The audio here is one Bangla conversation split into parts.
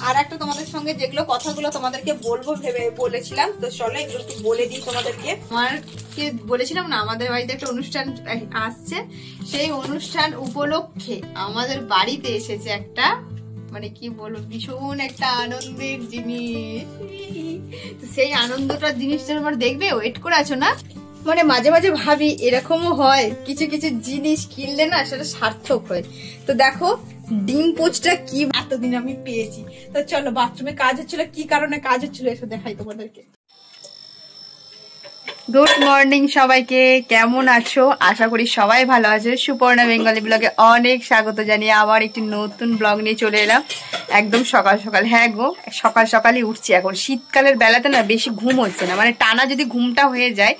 আর একটা তোমাদের সঙ্গে যেগুলো কথাগুলো তোমাদেরকে বলবো ভেবে বলেছিলাম, তো চলো এগুলো একটু বলে দিই তোমাদেরকে। আমারকে বলেছিলাম না আমাদের বাড়িতে একটা অনুষ্ঠান আসছে, সেই অনুষ্ঠান উপলক্ষে আমাদের বাড়িতে এসেছে একটা, মানে কি বলবো, ভীষণ একটা আনন্দের জিনিস। সেই আনন্দটার জিনিসটা আমার দেখবে ওয়েট করে আছো না, মানে মাঝে মাঝে ভাবি এরকমও হয় কিছু কিছু জিনিস কিনলে না সেটা সার্থক হয়। তো দেখো ডিম পোচটা কি এতদিন আমি পেয়েছি। তো চলো বাথরুমে কাজ হচ্ছিল, কি কারণে কাজ হচ্ছিল এসব দেখাই তোমাদেরকে। গুড মর্নিং সবাইকে, কেমন আছো? আশা করি সবাই ভালো আছে। সুপর্ণা বেঙ্গলি ব্লগে অনেক স্বাগত জানিয়ে আবার একটি নতুন ব্লগ নিয়ে চলে এলাম একদম সকাল সকাল। হ্যাঁ গো, সকাল সকালই উঠছি। এখন শীতকালের বেলাতে না বেশি ঘুম হচ্ছে না, মানে টানা যদি ঘুমটা হয়ে যায়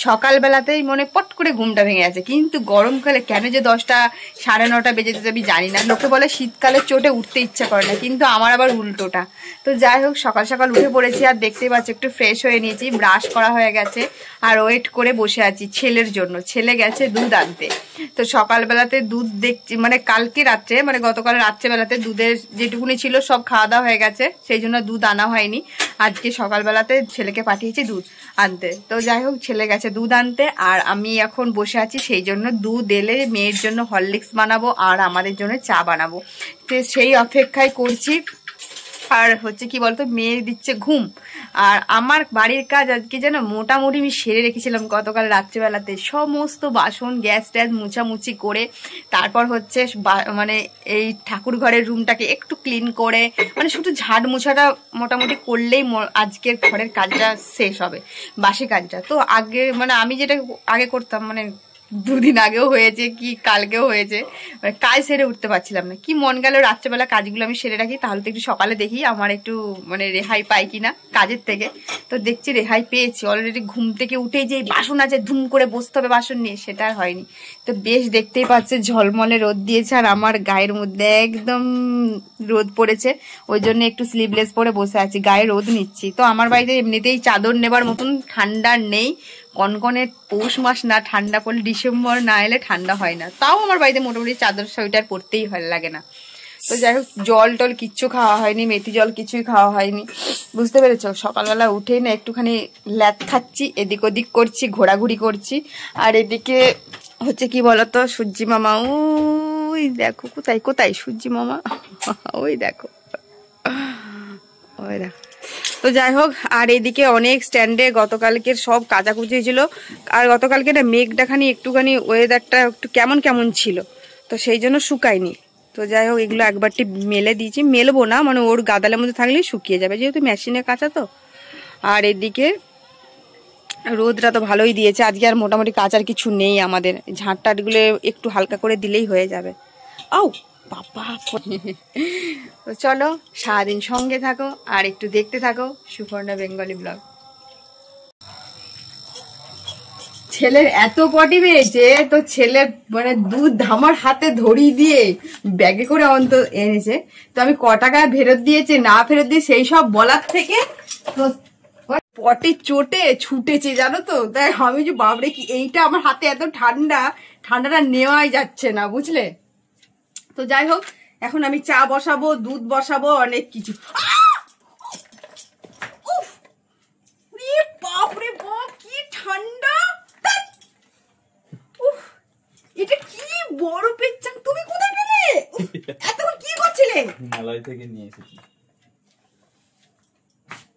সকাল বেলাতেই মনে পট করে ঘুমটা ভেঙে যাচ্ছে, কিন্তু গরমকালে কেন যে 10টা সাড়ে 9টা বেজে যেতে আমি জানি না। লোকে বলে শীতকালের চোটে উঠতে ইচ্ছা করে না, কিন্তু আমার আবার উল্টোটা। তো যাই হোক সকাল সকাল উঠে পড়েছি, আর দেখতেই পাচ্ছি একটু ফ্রেশ হয়ে নিয়েছি, ব্রাশ করা হয়ে গেছে, আর ওয়েট করে বসে আছি ছেলের জন্য। ছেলে গেছে দুধ আনতে। তো সকালবেলাতে দুধ দেখছি, মানে কালকে রাত্রে, মানে গতকাল রাত্রেবেলাতে দুধের যেটুকুনি ছিল সব খাওয়া দাওয়া হয়ে গেছে, সেই জন্য দুধ আনা হয়নি। আজকে সকালবেলাতে ছেলেকে পাঠিয়েছি দুধ আনতে। তো যাই হোক ছেলে গেছে দুধ আনতে, আর আমি এখন বসে আছি, সেই জন্য দুধ এলে মেয়ের জন্য হরলিক্স বানাবো আর আমাদের জন্য চা বানাবো। তো সেই অপেক্ষায় করছি। আর হচ্ছে কি বলতো, মেয়ে দিচ্ছে ঘুম, আর আমার বাড়ির কাজ আজকে যেন মোটামুটি আমি সেরে রেখেছিলাম গতকাল রাত্রিবেলাতে। সমস্ত বাসন গ্যাস ট্যাস মুছামুছি করে, তারপর হচ্ছে মানে এই ঠাকুর ঘরের রুমটাকে একটু ক্লিন করে, মানে শুধু ঝাড় মুছাটা মোটামুটি করলেই আজকের ঘরের কাজটা শেষ হবে, বাসি কাজটা। তো আগে মানে আমি যেটা আগে করতাম, মানে 2 দিন আগেও হয়েছে কি কালকেও হয়েছে, মানে কাজ সেরে উঠতে পারছিলাম না। কি মন গেল রাত্রেবেলা কাজগুলো আমি সেরে রাখি, তাহলে তো একটু সকালে দেখি আমার একটু মানে রেহাই পাই কিনা কাজের থেকে। তো দেখছি রেহাই পেয়েছি অলরেডি। ঘুম থেকে উঠেই যে বাসন আছে ধুম করে বসতে হবে বাসন নিয়ে, সেটা আর হয়নি। তো বেশ দেখতেই পাচ্ছে ঝলমলে রোদ দিয়েছে, আর আমার গায়ের মধ্যে একদম রোদ পড়েছে, ওই জন্য একটু স্লিভলেস পরে বসে আছি, গায়ে রোদ নিচ্ছি। তো আমার বাড়িতে এমনিতেই চাদর নেবার মতন ঠান্ডা নেই, কনকনে পৌষ মাস না ঠান্ডা পড়লে, ডিসেম্বর না এলে ঠান্ডা হয় না। তাও আমার বাড়িতে মোটামুটি চাদর সোয়েটার পরতেই ভালো লাগে না। তো যাই হোক জল টল কিচ্ছু খাওয়া হয়নি, মেথি জল কিছুই খাওয়া হয়নি, বুঝতে পেরেছ। সকালবেলা উঠেই না একটুখানি ল্যাদ খাচ্ছি, এদিক ওদিক করছি, ঘোরাঘুরি করছি। আর এদিকে হচ্ছে কি বলতো, সূর্যি মামা ওই দেখো, কোথায় কোথায় সূর্যি মামা, ওই দেখো ওই দেখো। তো যাই হোক, আর এদিকে অনেক স্ট্যান্ডে গতকালকের সব কাচাকুচি ছিল, আর গতকালকে না মেঘটাখানি একটুখানি ওয়েদারটা একটু কেমন কেমন ছিল, তো সেই জন্য শুকায়নি। তো যাই হোক এগুলো একবারটি মেলে দিয়েছি, মেলবো না, মানে ওর গাদালের মধ্যে থাকলেই শুকিয়ে যাবে, যেহেতু মেশিনে কাঁচা তো। আর এদিকে রোদটা তো ভালোই দিয়েছে আজকে, আর মোটামুটি কাচার কিছু নেই আমাদের, ঝাঁট টাটগুলো একটু হালকা করে দিলেই হয়ে যাবে। আও বাবা। তো চলো সারাদিন সঙ্গে থাকো আর একটু দেখতে থাকো সুপর্ণা বেঙ্গলি ব্লগ। ছেলের এত পটি পেয়েছে, তো ছেলে মানে দুধ আমার হাতে ধরিয়ে দিয়ে ব্যাগে করে অন্ত এনেছে। তো আমি ক টাকা ফেরত দিয়েছে না ফেরত দিয়ে সেই সব বলার থেকে পটি চোটে ছুটেছে জানো তো। তাই আমি যে বাবরে কি এইটা আমার হাতে এত ঠান্ডা, ঠান্ডাটা নেওয়াই যাচ্ছে না, বুঝলে। তো যাই হোক এখন আমি চা বসাবো, দুধ বসাবো, অনেক কিছু। বাপরে বাপ কি ঠান্ডা, এটা কি বড় পেচ্ছাং। তুমি কোথায় গেলে এতক্ষণ, কি করছিলে? হিমালয় থেকে নিয়ে এসেছি।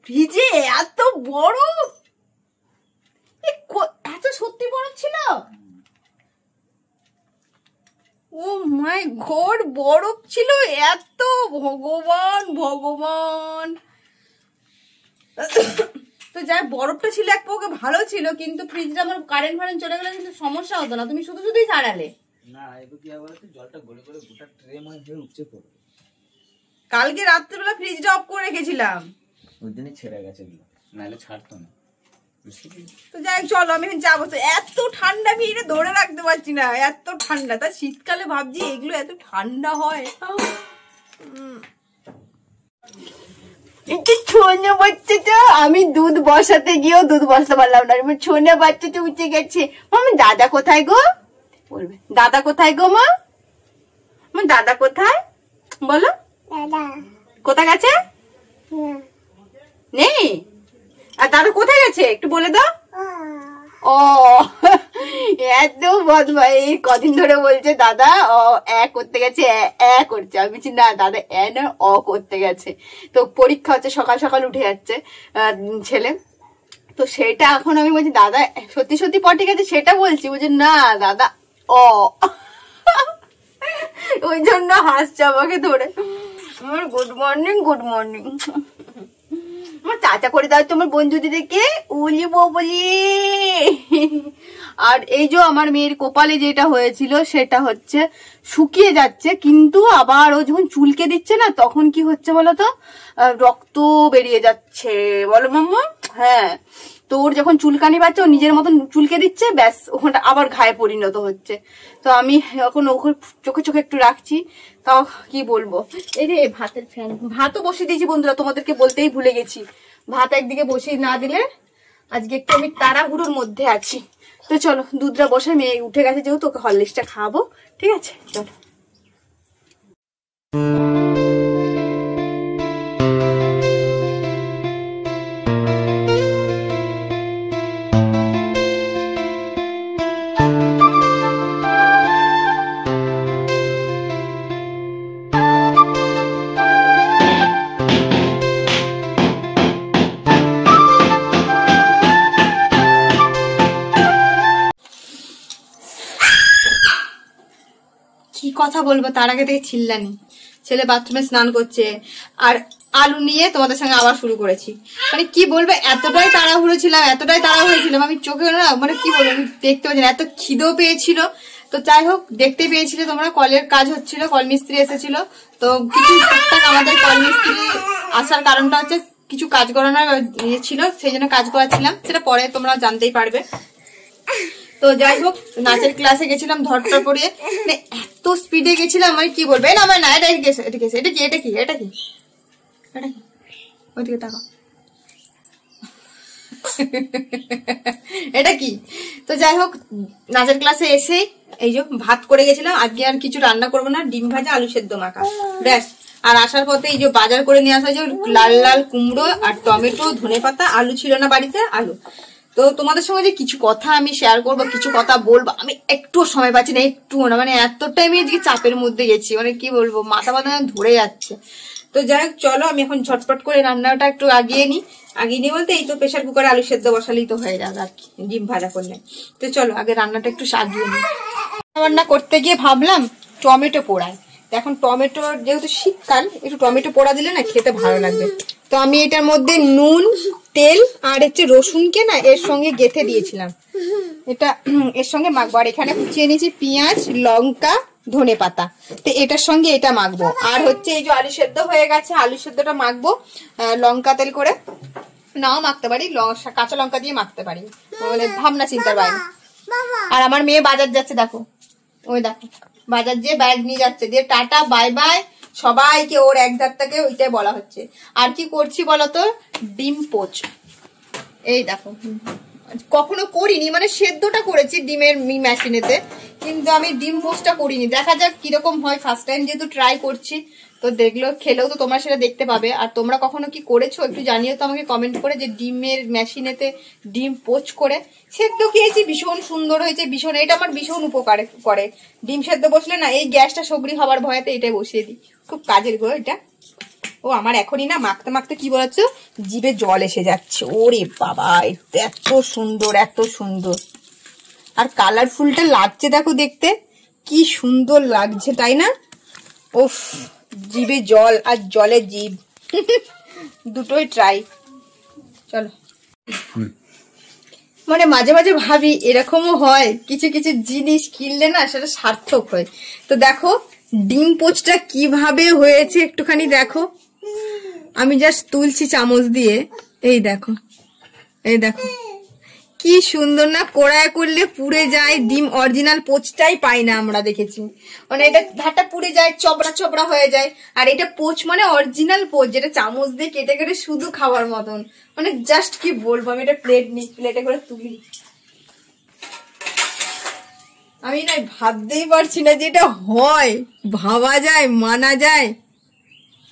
ফ্রিজে এত বড়, এত সত্যি বড় ছিল? ও মাই গড, বরফ ছিল এত, ভগবান ভগবান। তো যাই বরফটা ছিল এক পক্ষে ভালো ছিল, কিন্তু ফ্রিজটা আমার কারেন্ট ফারেন্ট চলে গেলে কিন্তু সমস্যা হতো না, তুমি শুধু শুধুই ছাড়ালে। না এবার কি হবে, জলটা গলে গলে গোটা ট্রে মধ্যে উপচে পড়বে। কালকে রাত্রিবেলা ফ্রিজটা অফ করে রেখেছিলাম, ওই দিনই ছেড়ে গেছে এগুলো, নাহলে ছাড়তো না। তো যাই চলো আমি যাবো। তো এত ঠান্ডা আমি এটা ধরে রাখতে পারছি না, এত ঠান্ডা। তা শীতকালে ভাবছি এগুলো এত ঠান্ডা হয়। ছোনা বাচ্চাটা, আমি দুধ বসাতে গিয়েও দুধ বসাতে পারলাম না, ছোনা বাচ্চাটা উঠে গেছে। মামি দাদা কোথায় গো, বলবে দাদা কোথায় গো মা, দাদা কোথায় বলো, দাদা কোথায় গেছে? নেই? আর দাদা কোথায় গেছে একটু বলে দাও। ও এত বদমাই, কদিন ধরে বলছে দাদা ও করতে গেছে, করছে। আমি বলছি না দাদা না করতে গেছে। তো পরীক্ষা হচ্ছে, সকাল সকাল উঠে যাচ্ছে ছেলে, তো সেটা এখন আমি বলছি দাদা সত্যি সত্যি পটি গেছে সেটা বলছি, বলছি না দাদা ওই জন্য হাসছে আমাকে ধরে। Good morning good morning. আমার চাচা করে দাও তোমার বন্ধু দিদিকে উলি বলি। আর এই যে আমার মেয়ের কপালে যেটা হয়েছিল সেটা হচ্ছে শুকিয়ে যাচ্ছে, কিন্তু আবার ও যখন চুলকে দিচ্ছে না তখন কি হচ্ছে বলতো, রক্ত বেরিয়ে যাচ্ছে। বলো মাম্মা? হ্যাঁ, তো ওর যখন চুলকানি পাচ্ছে ও নিজের মতন চুলকে দিচ্ছে, ব্যাস ওখানটা আবার ঘায়ে পরিণত হচ্ছে। তো আমি এখন ওকে চোখে চোখে একটু রাখছি। তাও কি বলবো, এই রে ভাতের ফ্যান, ভাতও বসিয়ে দিয়েছি বন্ধুরা, তোমাদেরকে বলতেই ভুলে গেছি। ভাত একদিকে বসিয়ে না দিলে আজকে একটু আমি তাড়াহুড়োর মধ্যে আছি। তো চলো দুধটা বসে, মেয়ে উঠে গেছে যেহেতু ওকে হরলিক্সটা খাবো, ঠিক আছে চলো। কি কথা বলবো তার আগে থেকে চিল্লানি। ছেলে বাথরুমে স্নান করছে আর আলু নিয়ে তোমাদের সঙ্গে আবার শুরু করেছি। মানে কি বলবো, এতটাই তাড়াহুড়ো ছিলাম, এতটাই তাড়াহুড়ো ছিলাম, আমি চোখে না মানে কি বলবো, আমি দেখতে পাচ্ছি না, এত খিদেও পেয়েছিল। তো যাই হোক, দেখতে পেয়েছিলে তোমরা, কলের কাজ হচ্ছিল, কল মিস্ত্রি এসেছিল। তো কিছু টুকটাক আমাদের কল মিস্ত্রি আসার কারণটা হচ্ছে কিছু কাজ করানোর ইয়ে ছিল, সেই জন্য কাজ করাচ্ছিলাম, সেটা পরে তোমরা জানতেই পারবে। তো যাই হোক, নাচের ক্লাসে গেছিলাম ধরটা পড়িয়ে, এত স্পিডে গেছিলাম মানে কি বলবো। না আমার না, এটা গেছে, এটা গেছে, এটা কি, এটা কি, এটা কি, এটা কি, ওইদিকে তাকাও, এটা কি। তো যাই হোক, নাচের ক্লাসে এসেই এই যে ভাত করে গেছিলাম। আজকে আর কিছু রান্না করবো না, ডিম ভাজা আলু সেদ্ধ মাখা, ব্যাস। আর আসার পথে এই যে বাজার করে নিয়ে আসা, যে লাল লাল কুমড়ো আর টমেটো, ধনেপাতা, আলু ছিল না বাড়িতে, আলু। তো তোমাদের সঙ্গে যে কিছু কথা আমি শেয়ার করবো, কিছু কথা বলবো, আমি একটু সময় পাচ্ছি না, একটু না, মানে এতটাই আমি আজকে চাপের মধ্যে গেছি, মানে কি বলবো, মাথা মাথা ধরে যাচ্ছে। তো যাই হোক চলো, আমি এখন ঝটপট করে রান্নাটা একটু আগিয়ে নিই বলতে এই তো প্রেশার কুকারে আলু সেদ্ধ বসালেই তো হয়ে যাবে আর কি, ডিম ভাজা করলে। তো চলো আগে রান্নাটা একটু সাজিয়ে নিই। রান্না করতে গিয়ে ভাবলাম টমেটো পোড়াই। এখন টমেটো যেহেতু শীতকাল, একটু টমেটো পোড়া দিলে না খেতে ভালো লাগবে। তো আমি এটার মধ্যে নুন, তেল আর হচ্ছে রসুনকে না এর সঙ্গে গেঁথে দিয়েছিলাম, এটা এর সঙ্গে মাখবো। আর এখানে কুচিয়ে নিয়েছি পেঁয়াজ, লঙ্কা, ধনে পাতা, তো এটার সঙ্গে এটা মাখবো। আর হচ্ছে এই যে আলু সেদ্ধ হয়ে গেছে, আলু সেদ্ধটা মাখবো লঙ্কা তেল করে, নাও মাখতে পারি, কাঁচা লঙ্কা দিয়ে মাখতে পারি, মানে ভাবনা চিন্তার বাইরে। আর আমার মেয়ে বাজার যাচ্ছে, দেখো ওই দেখো বাজার যে ব্যাগ নিয়ে যাচ্ছে, দিয়ে টাটা বাই বাই সবাইকে, ওর এক ধারটাকে ওইটাই বলা হচ্ছে। আর কি করছি বলতো, ডিম পোচ, এই দেখো কখনো করিনি, মানে সেদ্ধটা করেছি ডিমের মেশিনেতে, কিন্তু আমি ডিম পোচটা করিনি। দেখা যাক কিরকম হয়, ফার্স্ট টাইম যেহেতু ট্রাই করছি, তো দেখলেও খেলেও তো তোমরা সেটা দেখতে পাবে। আর তোমরা কখনো কি করেছো একটু জানিও তো আমাকে কমেন্ট করে, যে ডিমের মেশিনেতে ডিম পোচ করে সেদ্ধ খেয়েছি, ভীষণ সুন্দর হয়েছে, ভীষণ, এটা আমার ভীষণ উপকার করে। ডিম সেদ্ধ বসলে না এই গ্যাসটা সগড়ি হওয়ার ভয়েতে এটাই বসিয়ে দিই, খুব কাজের গো এটা। ও আমার এখনই না মাখতে মাখতে কি বলছো, জিভে জল এসে যাচ্ছে। ওরে বাবা, এত সুন্দর, এত সুন্দর, আর কালারফুলটা লাগছে দেখো দেখতে, কি সুন্দর লাগছে তাই না? উফ, জিভে জল আর জলে জিভ দুটোই ট্রাই। চলো, মানে মাঝে মাঝে ভাবি এরকমও হয়, কিছু কিছু জিনিস কিনলে না সেটা সার্থক হয়। তো দেখো ডিম পোচটা কিভাবে হয়েছে একটুখানি দেখো, আমি জাস্ট তুলছি চামচ দিয়ে, এই দেখো, এই দেখো কি সুন্দর না, কড়ায় করলে পুড়ে যায়, ডিম অরিজিনাল পোচটাই পাই না আমরা, দেখেছি মানে এটা ধারটা পুড়ে যায়, চবড়া চবড়া হয়ে যায়। আর এটা পোচ মানে অরিজিনাল পোচ, যেটা চামচ দিয়ে কেটে কেটে শুধু খাওয়ার মতন, মানে জাস্ট কি বলবো। আমি এটা প্লেট নিই, প্লেটে করে তুলি, আমি না ভাবতেই পারছি না যে এটা হয়, ভাবা যায়, মানা যায়।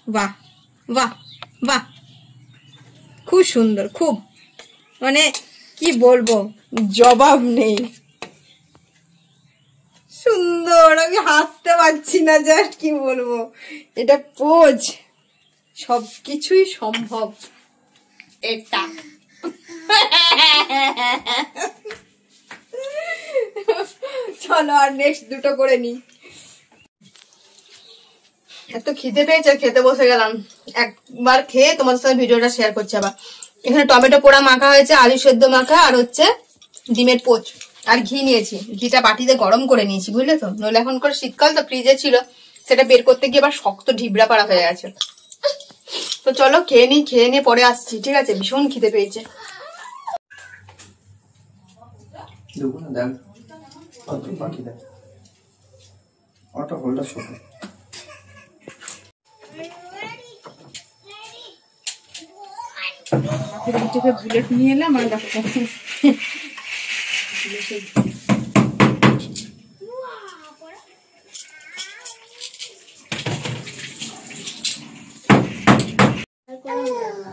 বাহ বাহ বাহ, খুব সুন্দর, খুব মানে কি বলবো, জবাব নেই, সুন্দর। আমি হাসতে পারছি না, জাস্ট কি বলবো, এটা পোজ, সবকিছুই সম্ভব এটা। চলো আর নেক্সট দুটো করে নি। এত খিদে পেয়েছে, খেতে বসে গেলাম। একবার খেয়ে তোমাদের সাথে ভিডিওটা শেয়ার করছি আবার। এখানে টমেটো পোড়া মাখা হয়েছে, আলু সেদ্ধ মাখা, আর হচ্ছে ডিমের পোচ, আর ঘি নিয়েছি। ঘিটা বাটিতে গরম করে নিয়েছি, বুঝলে তো, নইলে এখন করে শীতকাল তো ফ্রিজে ছিল, সেটা বের করতে গিয়ে আবার শক্ত ঢিবড়া পাড়া হয়ে গেছে। তো চলো খেয়ে নি, খেয়ে নিয়ে পরে আসছি, ঠিক আছে? ভীষণ খিদে পেয়েছে। বুলেট নিয়ে এলাম আর দেখো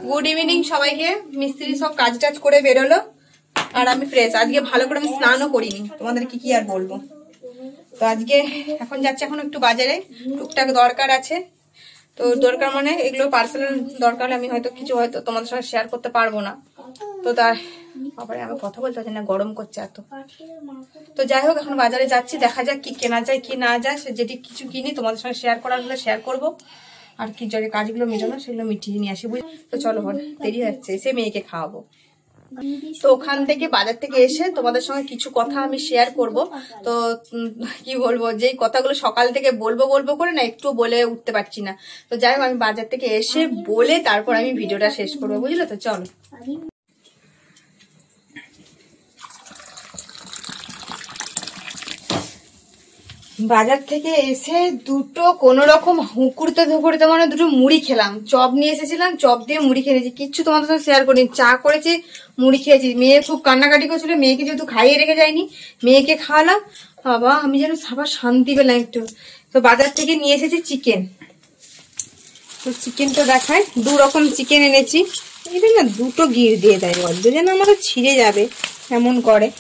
গুড ইভিনিং সবাইকে। মিস্ত্রি সব কাজ টাজ করে বেরোলো আর আমি ফ্রেশ। আজকে ভালো করে আমি স্নানও করিনি, তোমাদের কি আর বলবো। তো আজকে এখন যাচ্ছি, এখন একটু বাজারে, টুকটাক দরকার আছে। তো দরকার মানে এগুলো পার্সেলের দরকার, আমি হয়তো কিছু হয়তো তোমাদের সঙ্গে শেয়ার করতে পারবো না। তো তার আবার আমি কথা বলতে পারছি না, গরম করছে এত। তো যাই হোক, এখন বাজারে যাচ্ছি, দেখা যাক কি কেনা যায় কি না যায়। সে যেটি কিছু কিনি তোমাদের সঙ্গে শেয়ার করার হলে শেয়ার করবো, আর কি যে কাজগুলো মেটানো সেগুলো মিটিয়ে নিয়ে আসি, বুঝলি তো। চলো দেরি হচ্ছে, এসে মেয়েকে খাওয়াবো। তো ওখান থেকে বাজার থেকে এসে তোমাদের সঙ্গে কিছু কথা আমি শেয়ার করব। তো কি বলবো, যেই কথাগুলো সকাল থেকে বলবো বলবো করে না, একটু বলে উঠতে পারছি না। তো যাই হোক, আমি বাজার থেকে এসে বলে তারপর আমি ভিডিওটা শেষ করবো, বুঝলে তো। চলো বাজার থেকে এসে দুটো কোনো রকম হুকুরতে ধুকুরতে মানে দুটো মুড়ি খেলাম। চপ নিয়ে এসেছিলাম, চপ দিয়ে মুড়ি খেয়েছি, কিচ্ছু তোমাদের সাথে শেয়ার করিনি। চা করেছি, মুড়ি খেয়েছি। মেয়ে খুব কান্নাকাটি করছিল, মেয়েকে যেহেতু খাইয়ে রেখে যায়নি, মেয়েকে খাওয়ালাম। বাবা আমি যেন সবার শান্তি পেলাম একটু। তো বাজার থেকে নিয়ে এসেছি চিকেন। তো চিকেনটা দেখায়, 2 রকম চিকেন এনেছি। এটা না দুটো গির দিয়ে দেয়, বড্ড যেন আমাদের ছিঁড়ে যাবে এমন করে।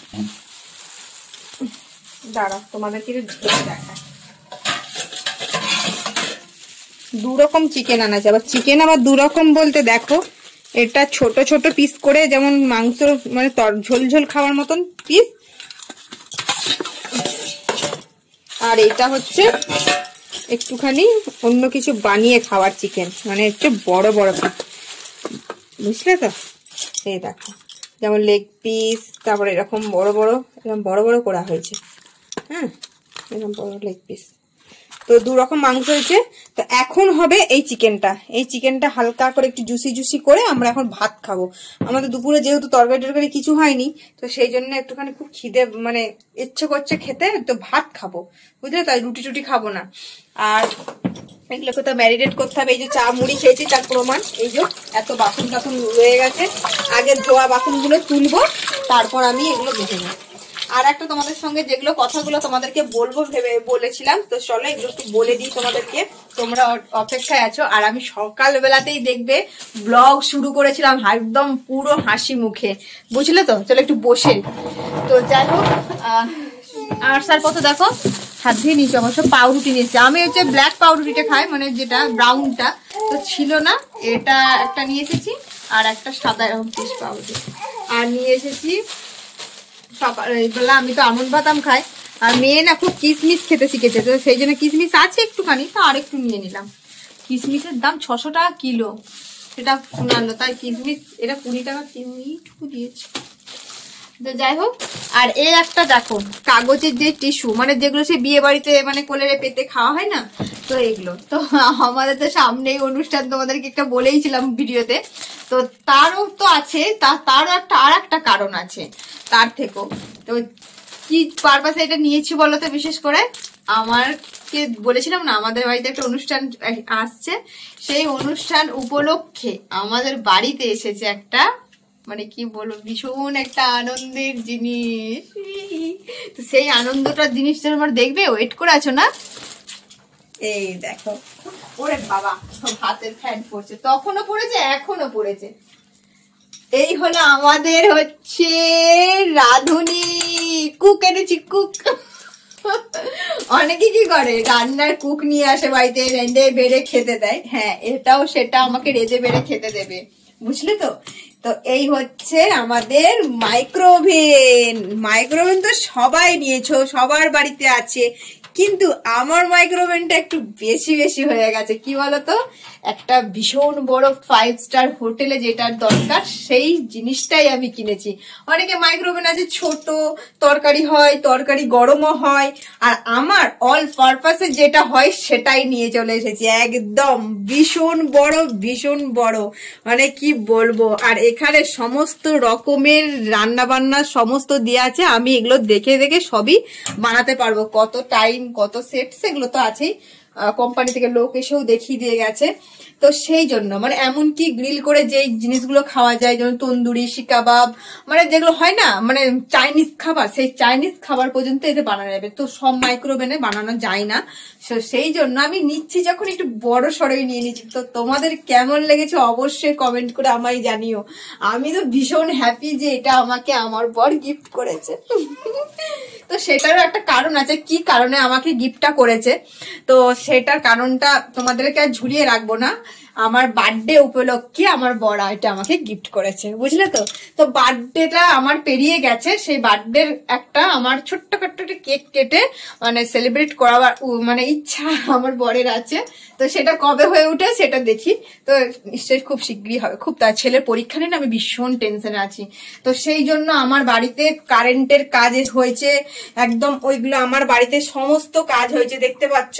দাঁড়া তোমাদেরকে দেখায়, 2 রকম চিকেন আনাছে। আবার চিকেন আবার 2 রকম বলতে দেখো, এটা ছোট ছোট পিস করে, যেমন মাংস মানে ঝোল ঝোল খাওয়ার মতন পিস, আর এটা হচ্ছে একটুখানি অন্য কিছু বানিয়ে খাওয়ার চিকেন, মানে একটু বড় বড় পিস, বুঝলে তো। এই দেখো, যেমন লেগ পিস, তারপরে এরকম বড় বড় করা হয়েছে। হ্যাঁ, এরকম বড় লেগ পিস। তো 2 রকম মাংস হয়েছে। তো এখন হবে এই চিকেনটা হালকা করে একটু জুসি করে আমরা এখন ভাত খাবো। আমাদের দুপুরে যেহেতু তরকারি কিছু হয়নি, তো সেই জন্য একটুখানি খুব খিদে মানে ইচ্ছে করছে খেতে, তো ভাত খাবো, বুঝলে। তাই রুটি টুটি খাবো না। আর এগুলোকে তো ম্যারিনেট করতে হবে। এই যে চা মুড়ি খেয়েছি তার প্রমাণ, এই যে এত বাসন টাসন রয়ে গেছে। আগে ধোয়া বাসনগুলো তুলবো, তারপর আমি এগুলো বেছে নেব। আর একটা তোমাদের সঙ্গে যেগুলো কথাগুলো তোমাদেরকে বলবো ভেবে বলেছিলাম, তো চলো এগুলো একটু বলে দিই তোমাদেরকে, তোমরা অপেক্ষায় আছো। আর আমি সকালবেলাতেই দেখবে ব্লগ শুরু করেছিলাম একদম পুরো হাসি মুখে, বুঝলে তো। চলো একটু বসে। তো যাই হোক, আসার পথে দেখো হাত ধুয়ে নিয়েছি, অবশ্য পাউরুটি নিয়েছি। আমি হচ্ছে ব্ল্যাক পাউরুটিটা খাই, মানে যেটা ব্রাউনটা তো ছিল না, এটা একটা নিয়ে এসেছি, আর একটা সাদা এরকম পিস পাউরুটি। আর নিয়ে এসেছি সকালবেলা আমি তো আমন্ড বাদাম খাই, আর মেয়ে না খুব কিশমিশ খেতে শিখেছে, তো সেই জন্য কিশমিশ আছে একটুখানি, তো আর একটু নিয়ে নিলাম। কিশমিশের দাম 600 টাকা কিলো, সেটা শুনানো, তাই কিশমিশ এটা 20 টাকা কিলো দিয়েছে। তো যাই হোক, আর এই একটা দেখো কাগজের যে টিস্যু, মানে যেগুলো সে বিয়ে বাড়িতে মানে কোলেরে পেতে খাওয়া হয় না, তো এগুলো তো আমাদের তো সামনেই অনুষ্ঠান, তোমাদেরকে একটা বলেইছিলাম ভিডিওতে। তো তারও তো আছে, তারও আর একটা কারণ আছে তার থেকেও। তো কি পারপাসে এটা নিয়েছি বলতো, বিশেষ করে আমারকে বলেছিলাম না আমাদের বাড়িতে একটা অনুষ্ঠান আসছে, সেই অনুষ্ঠান উপলক্ষে আমাদের বাড়িতে এসেছে একটা, মানে কি বলবো, ভীষণ একটা আনন্দের জিনিস। তো সেই আনন্দটার জিনিসটা আমার দেখবে, ওয়েট করে আছো না। এই দেখো, ওরে বাবা, হাতের ফ্যান পড়ছে, তখনও পড়েছে এখনো পড়েছে। এই হলো আমাদের হচ্ছে রাঁধুনি, কুক এনেছি, কুক। অনেকে কি করে রান্নার কুক নিয়ে আসে বাড়িতে, রেঁধে বেড়ে খেতে দেয়। হ্যাঁ, এটাও সেটা আমাকে রেঁধে বেড়ে খেতে দেবে, বুঝলে তো। তো এই হচ্ছে আমাদের মাইক্রোওভেন। মাইক্রোওভেন তো সবাই নিয়েছো, সবার বাড়িতে আছে, কিন্তু আমার মাইক্রোওভেনটা একটু বেশি বেশি হয়ে গেছে। কি বলতো, একটা ভীষণ বড় 5 স্টার হোটেলে যেটার দরকার সেই জিনিসটাই আমি কিনেছি। অনেকে মাইক্রোওভেন আছে ছোট, তরকারি হয়, তরকারি গরমও হয়, আর আমার অল পারপাসে যেটা হয় সেটাই নিয়ে চলে এসেছি। একদম ভীষণ বড়, ভীষণ বড়, মানে কি বলবো। আর এখানে সমস্ত রকমের রান্না বান্না সমস্ত দেওয়া আছে। আমি এগুলো দেখে দেখে সবই বানাতে পারবো। কত টাইম, কত সেট, সেগুলো তো আছেই, কোম্পানি থেকে লোক এসেও দেখিয়ে দিয়ে গেছে। তো সেই জন্য মানে এমনকি গ্রিল করে যে জিনিসগুলো খাওয়া যায়, যেমন তন্দুরি, শিকাবাব, মানে যেগুলো হয় না, মানে চাইনিজ খাবার, সেই চাইনিজ খাবার পর্যন্ত এতে বানানো যাবে। তো সব মাইক্রোওভেনে বানানো যায় না, সেই জন্য আমি নিচ্ছি যখন একটু বড় সড়ই নিয়ে নিচ্ছি। তো তোমাদের কেমন লেগেছে অবশ্যই কমেন্ট করে আমায় জানিও। আমি তো ভীষণ হ্যাপি যে এটা আমাকে আমার বর গিফট করেছে। তো সেটারও একটা কারণ আছে, কি কারণে আমাকে গিফটটা করেছে, তো সেটার কারণটা তোমাদেরকে আর ঝুলিয়ে রাখবো না। আমার বার্থডে উপলক্ষে আমার বর এটা আমাকে গিফট করেছে, বুঝলে তো। তো বার্থডেটা আমার পেরিয়ে গেছে, সেই বার্থডের একটা আমার ছোট্টখাট্ট একটা কেক কেটে মানে সেলিব্রেট করার মানে ইচ্ছা আমার বরের আছে। তো সেটা কবে হয়ে ওঠে সেটা দেখি, তো নিশ্চয়ই খুব শীঘ্রই হবে। খুব, তার ছেলের পরীক্ষা নিয়ে আমি ভীষণ টেনশনে আছি। তো সেই জন্য আমার বাড়িতে কারেন্টের কাজ হয়েছে, একদম ওইগুলো আমার বাড়িতে সমস্ত কাজ হয়েছে, দেখতে পাচ্ছ।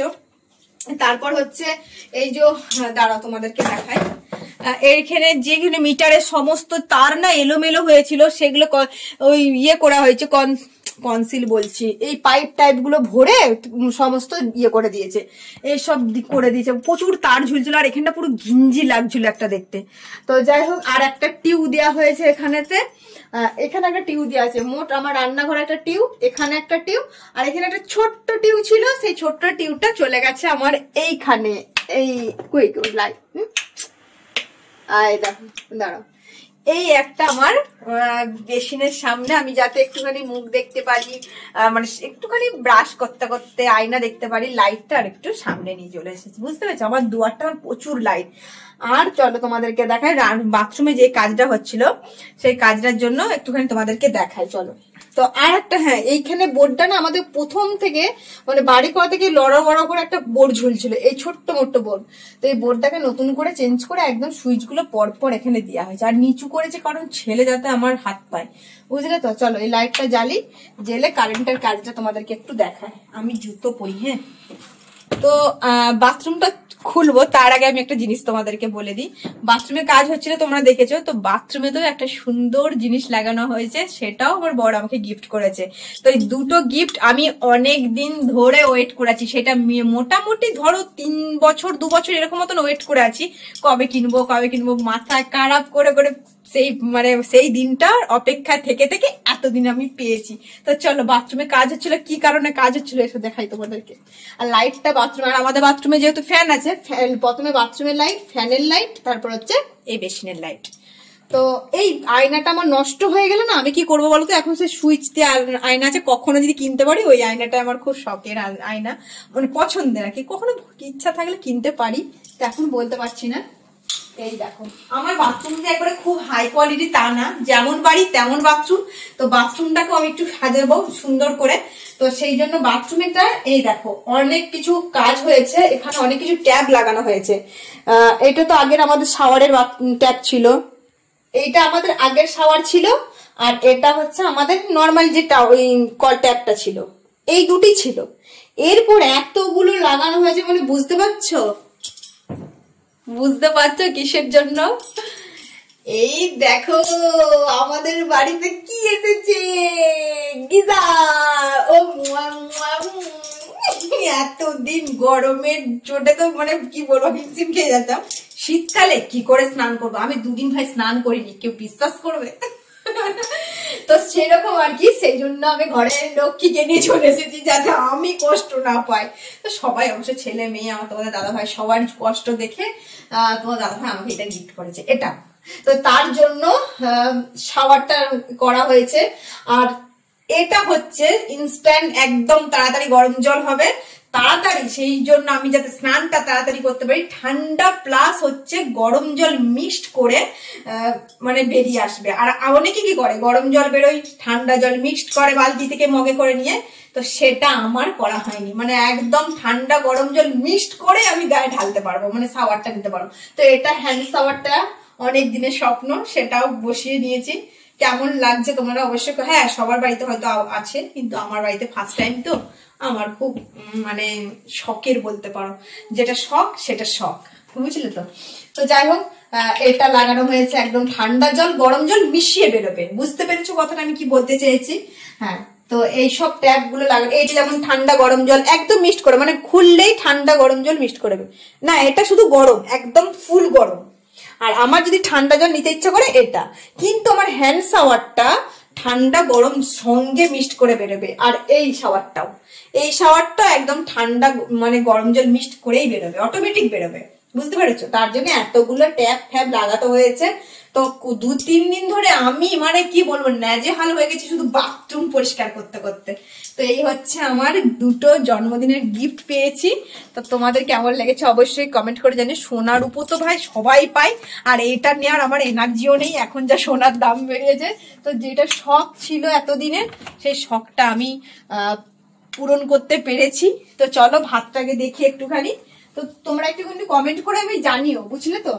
তারপর হচ্ছে এই যে, দাঁড়াও তোমাদেরকে দেখাই, এইখানে যেখানে মিটারের সমস্ত তার না এলোমেলো হয়েছিল, সেগুলো ওই ইয়ে করা হয়েছে, কনসিল বলছি, এই পাইপ টাইপ গুলো ভরে সমস্ত ইয়ে করে দিয়েছে, এইসব করে দিয়েছে। প্রচুর তার ঝুলছিল, আর এখানটা পুরো ঘিঞ্জি লাগছিল একটা দেখতে। তো যাই হোক, আর একটা টিউ দেওয়া হয়েছে এখানেতে, এখানে একটা টিউ দেওয়া আছে। মোট আমার রান্নাঘরে একটা টিউ, এখানে একটা টিউ, আর এখানে একটা ছোট্ট টিউ ছিল, সেই ছোট্ট টিউটা চলে গেছে আমার এইখানে, এই লাইট, দেখো, দাঁড়াও, এই একটা আমার বেসিনের সামনে, আমি যাতে একটুখানি মুখ দেখতে পারি, মানে একটুখানি ব্রাশ করতে করতে আয়না দেখতে পারি, লাইটটা আর একটু সামনে নিয়ে চলে এসেছি, বুঝতে পেরেছো। আমার দুয়ারটা প্রচুর লাইট। আর চলো তোমাদেরকে দেখাই বাথরুমে যে কাজটা হচ্ছিল, সেই কাজটার জন্য একটুখানি তোমাদেরকে দেখাই, চলো। তো আর একটা, হ্যাঁ, এইখানে বোর্ডটা না আমাদের প্রথম থেকে মানে বাড়ি করা থেকে লড়া বড় করে একটা বোর্ড ঝুলছিল, এই ছোট্ট মোট্ট বোর্ড। তো এই বোর্ডটাকে নতুন করে চেঞ্জ করে একদম সুইচ গুলো পরপর এখানে দেওয়া হয়েছে, আর নিচু করেছে কারণ ছেলে যাতে আমার হাত পায়, বুঝলে তো। চলো এই লাইটটা জ্বালি, জেলে কারেন্টের কাজটা তোমাদেরকে একটু দেখায়। আমি জুতো পরি, হ্যাঁ। তো বাথরুমটা খুলবো তার আগে আমি একটা জিনিস তোমাদেরকে বলে দিই। বাথরুমে কাজ হচ্ছিল, তোমরা দেখেছো তো, বাথরুমে তো একটা সুন্দর জিনিস লাগানো হয়েছে, সেটাও আমার বড় আমাকে গিফট করেছে। তো এই দুটো গিফট আমি অনেক দিন ধরে ওয়েট করেছি, সেটা মোটামুটি ধরো 3 বছর 2 বছর এরকম মতন ওয়েট করে আছি, কবে কিনবো কবে কিনবো, মাথায় খারাপ করে করে সেই মানে সেই দিনটার অপেক্ষায় থেকে থেকে এতদিন আমি পেয়েছি। তো চলো, বাথরুমে কাজ হচ্ছিল, কি কারণে কাজ হচ্ছিল এসে দেখাই তোমাদেরকে। আর লাইটটা বাথরুমে, আর আমাদের বাথরুমে যেহেতু ফ্যান আছে, প্রথমে বাথরুমের লাইট, ফ্যানের লাইট, তারপর হচ্ছে এই বেসিনের লাইট। তো এই আয়নাটা আমার নষ্ট হয়ে গেল না, আমি কি করবো বলতো, এখন সে সুইচ দিয়ে আয়না আছে, কখনো যদি কিনতে পারি, ওই আয়নাটা আমার খুব শখের আয়না, মানে পছন্দের আর কি, কখনো ইচ্ছা থাকলে কিনতে পারি, তো এখন বলতে পারছি না। এই দেখো, আমার বাথরুমটা একবারে খুব হাই কোয়ালিটি তা না, যেমন বাড়ি তেমন বাথরুম। তো বাথরুমটাকেও আমি একটু সাজাবো সুন্দর করে, তো সেই জন্য বাথরুমেটা এই দেখো অনেক কিছু কাজ হয়েছে, এখানে অনেক কিছু ট্যাব লাগানো হয়েছে। এটা তো আগের আমাদের শাওয়ারের ট্যাব ছিল, এইটা আমাদের আগের শাওয়ার ছিল, আর এটা হচ্ছে আমাদের নর্মাল যেটা ওই কল ট্যাবটা ছিল, এই দুটি ছিল। এরপর এতগুলো লাগানো হয়েছে, মানে বুঝতে পারছো কিসের জন্য। এই দেখো আমাদের বাড়িতে কি এসেছে, গিজার। ও এতদিন গরমের চোটে তো মানে কি বলবো, হিমশিম খেয়ে যেতাম। শীতকালে কি করে স্নান করবো, আমি 2 দিন ভাই স্নান করিনি, কেউ বিশ্বাস করবে? তো সেরকম আর কি, সেই জন্য আমি ঘরের লক্ষ্মীকে নিয়ে চলে এসেছি যাতে আমি কষ্ট না পাই। তো সবাই অবশ্য ছেলে মেয়ে, আমার তোমাদের দাদা ভাই সবারই কষ্ট দেখে তোমার দাদা ভাই আমাকে এটা গিফট করেছে। এটা তো তার জন্য শাওয়ারটা করা হয়েছে। আর এটা হচ্ছে ইনস্ট্যান্ট, একদম তাড়াতাড়ি গরম জল হবে তাড়াতাড়ি, সেই জন্য আমি যাতে স্নানটা তাড়াতাড়ি করতে পারি, ঠান্ডা প্লাস হচ্ছে গরম জল মিক্সড করে মানে বেরিয়ে আসবে। আর অনেকে কি করে, গরম জল বেরোয় ঠান্ডা জল মিক্সড করে বালতি থেকে মগে করে নিয়ে, তো সেটা আমার করা হয়নি। মানে একদম ঠান্ডা গরম জল মিক্সড করে আমি গায়ে ঢালতে পারবো, মানে শাওয়ারটা নিতে পারবো। তো এটা হ্যান্ড শাওয়ারটা অনেক দিনের স্বপ্ন, সেটাও বসিয়ে নিয়েছি। কেমন লাগছে তোমরা অবশ্যই, হ্যাঁ সবার বাড়িতে হয়তো আছে, কিন্তু আমার বাড়িতে ফার্স্ট টাইম, তো আমার খুব মানে শখের বলতে পারো, যেটা শখ সেটা শখ, বুঝলে তো। তো যাই হোক, এটা লাগানো হয়েছে, একদম ঠান্ডা জল গরম জল মিশিয়ে বেরোবে। বুঝতে পেরেছো কথাটা আমি কি বলতে চেয়েছি? হ্যাঁ, তো এইসব ট্যাপ গুলো লাগানো, এইটা যেমন ঠান্ডা গরম জল একদম মিক্সড করে, মানে খুললেই ঠান্ডা গরম জল মিক্সড করবে না, এটা শুধু গরম, একদম ফুল গরম। আর আমার যদি ঠান্ডা জল নিতে ইচ্ছা করে এটা, কিন্তু আমার হ্যান্ড শাওয়ারটা ঠান্ডা গরম সঙ্গে মিক্সড করে বেরোবে। আর এই শাওয়ারটা একদম ঠান্ডা মানে গরম জল মিক্সড করেই বেরোবে, অটোমেটিক বেরোবে। বুঝতে পেরেছো? তার জন্য এতগুলো ট্যাপ ফ্যাপ লাগাতে হয়েছে। তো 2-3 দিন ধরে আমি মানে কি বলবো, নাজেহাল হয়ে গেছি শুধু বাথরুম পরিষ্কার করতে করতে। তো এই হচ্ছে আমার 2টো জন্মদিনের গিফট পেয়েছি। তো তোমাদের কেমন লেগেছে অবশ্যই কমেন্ট করে জানি। সোনার উপর তো ভাই সবাই পায়, আর এটা নেওয়ার আমার এনার্জিও নেই, এখন যা সোনার দাম বেরিয়েছে। তো যেটা শখ ছিল এতদিনের, সেই শখটা আমি পূরণ করতে পেরেছি। তো চলো ভাতটাকে দেখি একটুখানি, তো তোমরা একটুখানি কমেন্ট করে আমি জানিও, বুঝলে তো।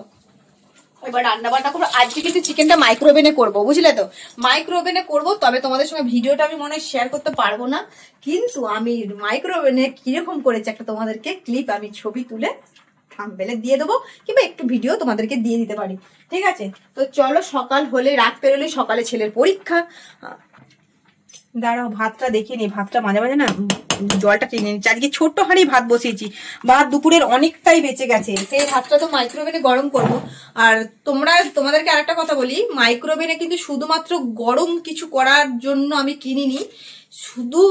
এবার রান্না বান্না করবো আজকে, কিন্তু চিকেনটা মাইক্রোওভেনে করবো, বুঝলে তো। মাইক্রোওভেনে করবো, তবে তোমাদের সঙ্গে ভিডিওটা আমি মনে হয় শেয়ার করতে পারবো না, কিন্তু আমি মাইক্রোওভেনে কিরকম করেছি একটা তোমাদেরকে ক্লিপ আমি ছবি তুলে থাম্বনেলে দিয়ে দেবো, কিংবা একটু ভিডিও তোমাদেরকে দিয়ে দিতে পারি, ঠিক আছে। তো চলো, সকাল হলে রাত পেরোলে, সকালে ছেলের পরীক্ষা। দাঁড়াও ভাতটা দেখে নি, ভাতটা মাঝে মাঝে না জলটা টেনে নিচ্ছি। আজকে ছোট্ট হাঁড়ি ভাত বসিয়েছি, ভাত দুপুরের অনেকটাই বেঁচে গেছে, সেই ভাতটা তো মাইক্রোওভেনে গরম করবো। আর তোমাদেরকে আরেকটা কথা বলি, মাইক্রোওভেনে কিন্তু শুধুমাত্র গরম কিছু করার জন্য আমি কিনিনি, শুধু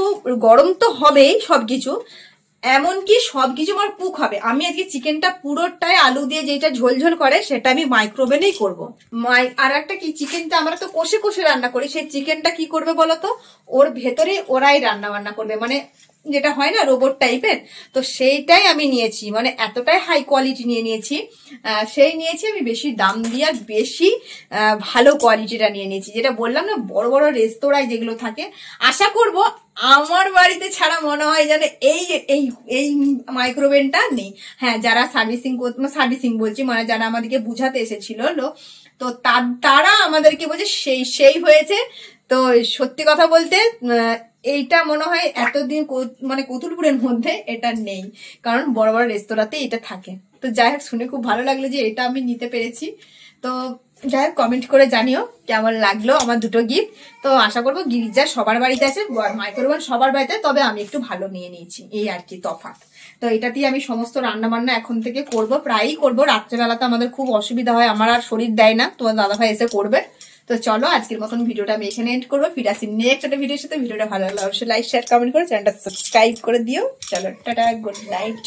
গরম তো হবেই সবকিছু, এমনকি সবকিছু আমার কুক হবে। আমি আজকে চিকেনটা পুরোটাই আলু দিয়ে যেটা ঝোলঝোল করে সেটা আমি মাইক্রোওভেনেই করবো। আর একটা কি, চিকেনটা আমরা তো কষে কষে রান্না করি, সেই চিকেনটা কি করবে বলতো, ওর ভেতরে ওরাই রান্না বান্না করবে, মানে যেটা হয় না রোবট টাইপের। তো সেইটাই আমি নিয়েছি, মানে এতটাই হাই কোয়ালিটি নিয়েছি, সেই নিয়েছি আমি বেশি দাম দিয়ে, আর বেশি ভালো কোয়ালিটিটা নিয়েছি, যেটা বললাম না বড় বড় রেস্তোরাঁয় যেগুলো থাকে। আশা করব আমার বাড়িতে ছাড়া মনে হয় যেন এই এই এই মাইক্রোওভেনটা নেই। হ্যাঁ, যারা সার্ভিসিং বলছি, মানে যারা আমাদেরকে বুঝাতে এসেছিল তো তারা আমাদেরকে বলছে সেই হয়েছে। তো সত্যি কথা বলতে এইটা মনে হয় এতদিন মানে কতুলপুরের মধ্যে এটা নেই, কারণ বড় বড় রেস্তোরাঁতে এটা থাকে। তো যাই হোক, শুনে খুব ভালো লাগলো যে এটা আমি নিতে পেরেছি। তো যাই হোক, কমেন্ট করে জানিও কেমন লাগলো আমার 2টো গিফট। তো আশা করবো গির্জা সবার বাড়িতে আছে, মাইক্রোওভেন সবার বাড়িতে, তবে আমি একটু ভালো নিয়ে নিয়েছি, এই আর কি তফাৎ। তো এটা দিয়ে আমি সমস্ত রান্না বান্না এখন থেকে করবো, প্রায়ই করবো। রাত্রেবেলাতে আমাদের খুব অসুবিধা হয়, আমার আর শরীর দেয় না, তোমার দাদাভাই এসে করবে। তো চলো, আজকের মতন ভিডিওটা আমি এখানে এন্ড করবো। ফিরে আসি নেক্সট একটা ভিডিওর সাথে। ভিডিওটা ভালো লাগলে অবশ্যই লাইক শেয়ার কমেন্ট করে চ্যানেলটা সাবস্ক্রাইব করে দিও। চলো টাটা, গুড নাইট।